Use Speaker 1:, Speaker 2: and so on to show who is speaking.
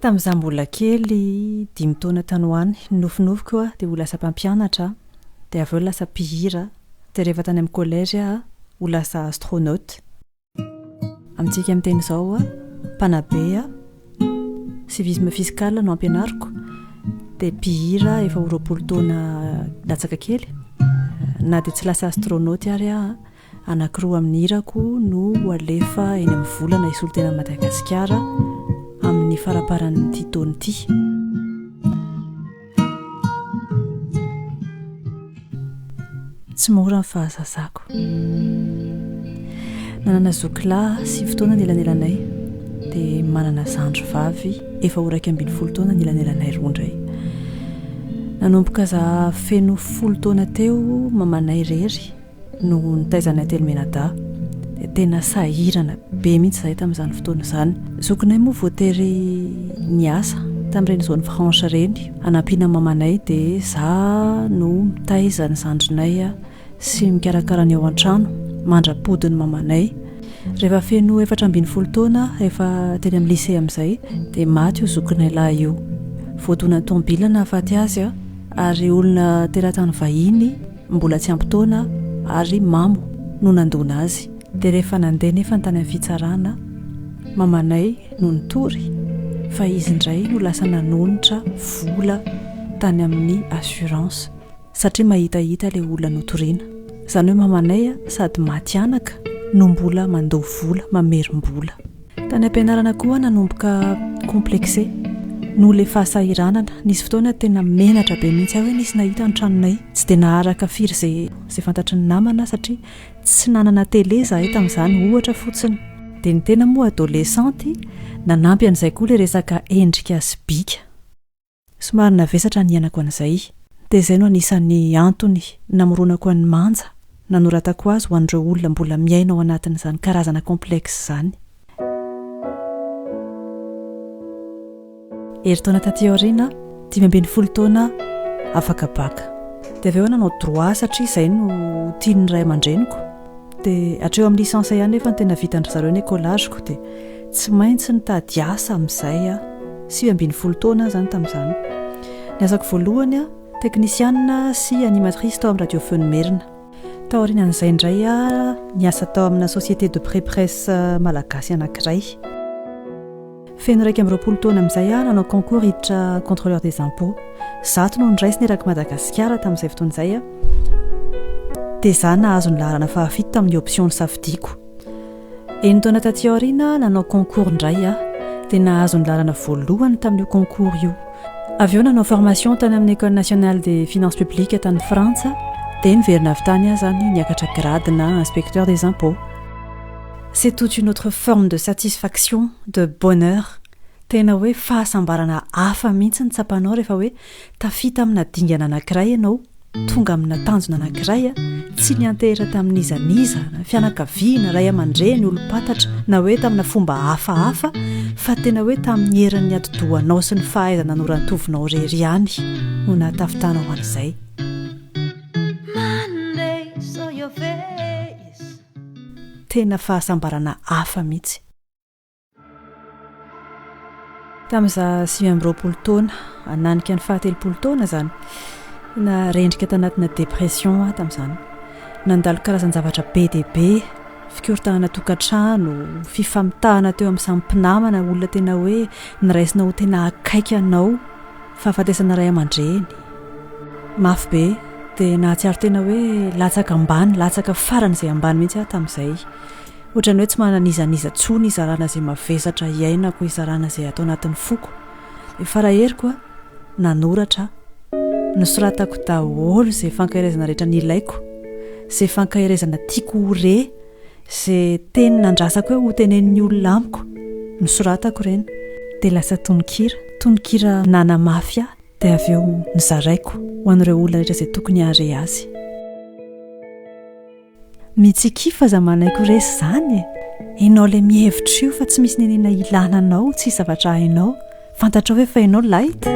Speaker 1: Tamin'izaho mbola kely 5 taona tany hoany nofinofiko a dia ho lasa mpampianatra dia avy eo lasa mpihira dia rehefa tany amin'ny collège a ho lasa astronaute. Amintsika amin'ny teny izao a mpanabe a civisme fiscal no ampianariko dia mpihira efa ho 20 taona latsaka kely na dia tsy lasa astronaute ary a anankiroa amin'ny hirako no alefa eny amin'ny volana isolo tena Madagasikara amin'ny faraparan'ity taona ity. Tsy mora ny fahazazako. Nanana zokilahy 7 taona nelanelanay dia manana zandry vavy efa ho 12 taona nelanelanay roa indray. Nanomboka za feno 10 taona teo mamanay rery no nitaizanay telo menada. Tena sahirana be mihitsy zahay tamin'izany fotoana izany. Zokinay moa voatery niasa tamin'ireny zone franche reny anampiana mamanay dia za no mitaiza ny zandrinay sy mikarakara ny ao an-trano mandrapody ny mamanay. Rehefa feno 14 taona rehefa teny amin'ny lycée amin'izay dia maty io zokinay lahy io. Voadona tomobila nahafaty azy ary olona teratany vahiny mbola tsy ampy taona ary mamo no nandona azy. Dia rehefa nandeha nefa ny tany amin'ny fitsarana mamanay no nitory fa izy indray no lasa nanonitra vola tany amin'ny assurance satria mahitahita ilay olona notoriana. Izany hoe mamanay sady matianaka no mbola mandoha vola mamerim-bola. Tany ampianarana koa nanomboka komplekse no le fahasahiranana. Nisy fotoana tena menatra be mihitsy aho hoe nisy nahita ny tranonay tsy dia naharaka firy izay fantatry ny namana satria tsy nanana télé zahay tamin'izany ohatra fotsiny. Dia ny tena moa adolescenty nanampy an'izay koa ilay resaka endrika sy bika. Somary navesatra ny ianako an'izay dia izay no anisan'ny antony namoronako ny manja nanoratako azy ho an'ireo olona mbola miaina ao anatin'izany karazana complexe izany. Eritaona taty aoriana 15 taona afaka baka. Dia avy eo nanao droit satria izay no tiany ray aman-dreniko. Dia hatreo amin'ny licence ihany nefa tena vitandry zareo ny écolageko dia tsy maintsy nitady asa amin'izay 15 taona izany tamin'izany. Ny asako voalohany teknisiana sy animatrice tao amin'ny radio Feo Merina. Tao aorian'izay indray niasa tao amina société de pré-presse malagasy anankiray. Feno 20 taona amin'izay nanao concours hiditra contrôleur des impôts. Zato no niraisy neraky Madagasikara tamin'izay fotoana izay dia za nahazo ny laharana fahafito tamin'ny option ny safidiako. Eny taona taty aoriana nanao concours indray dia nahazo ny laharana voalohany tamin'io concours io. Avy eo nanao formation tany amin'ny école nationale des finances publiques tany Frantsa dia niverina avy tany zany niakatra grade na inspecteur des impôts. C'est toute une autre forme de satisfaction, de bonheur. Tena hoe fahasambarana hafa mihitsy ny tsapanao rehefa hoe tafita amina dingana anankiray ianao, tonga amina tanjona anankiray tsy niantehitra tamin'izaniza na fianakaviana, ray aman-dreny, olom-patatra na hoe tamina fomba hafahafa fa tena hoe tamin'ny herin'ny atidohanao sy ny fahaizana norantovinao rery ihany no nahatafitanao an'izay. Tena fahasambarana hafa mihitsy. Tamin'izaho 20 taona ananika ny 17 taona izany na rendrika tanatina dépression tamin'izany. Nandalo karazan-javatra be dia be, fikorontanana tokantrano, fifamitahana teo amin'ny samy mpinamana, olona tena hoe niraisina ho tena akaiky anao, fahafatesana ray aman-dreny mafy be. Dia nahatsiaro tena hoe latsaka ambany, latsaka farany izay ambany mihitsy tamin'izay. Ohatrany hoe tsy mananizaniza tsony izarana izay mavesatra iainako, izarana izay atao anatin'ny foko. Farahiriko nanoratra, nosoratako daholo izay fankahirezana rehetra nilaiko, izay fankahirezana tiako hore, izay teny nandrasako hoe ho tenenin'ny olona amiko, nosoratako ireny. Dia lasa tononkira nanamafy dia avy eo nizaraiko ho an'ireo olona rehetra izay tokony hare azy. Mitsikifa zamanayko resy izany ianao ilay mihevitra io fa tsy misy nenena ilana anao, tsy zavatra hainao, fantatrao hoe fa ianao light.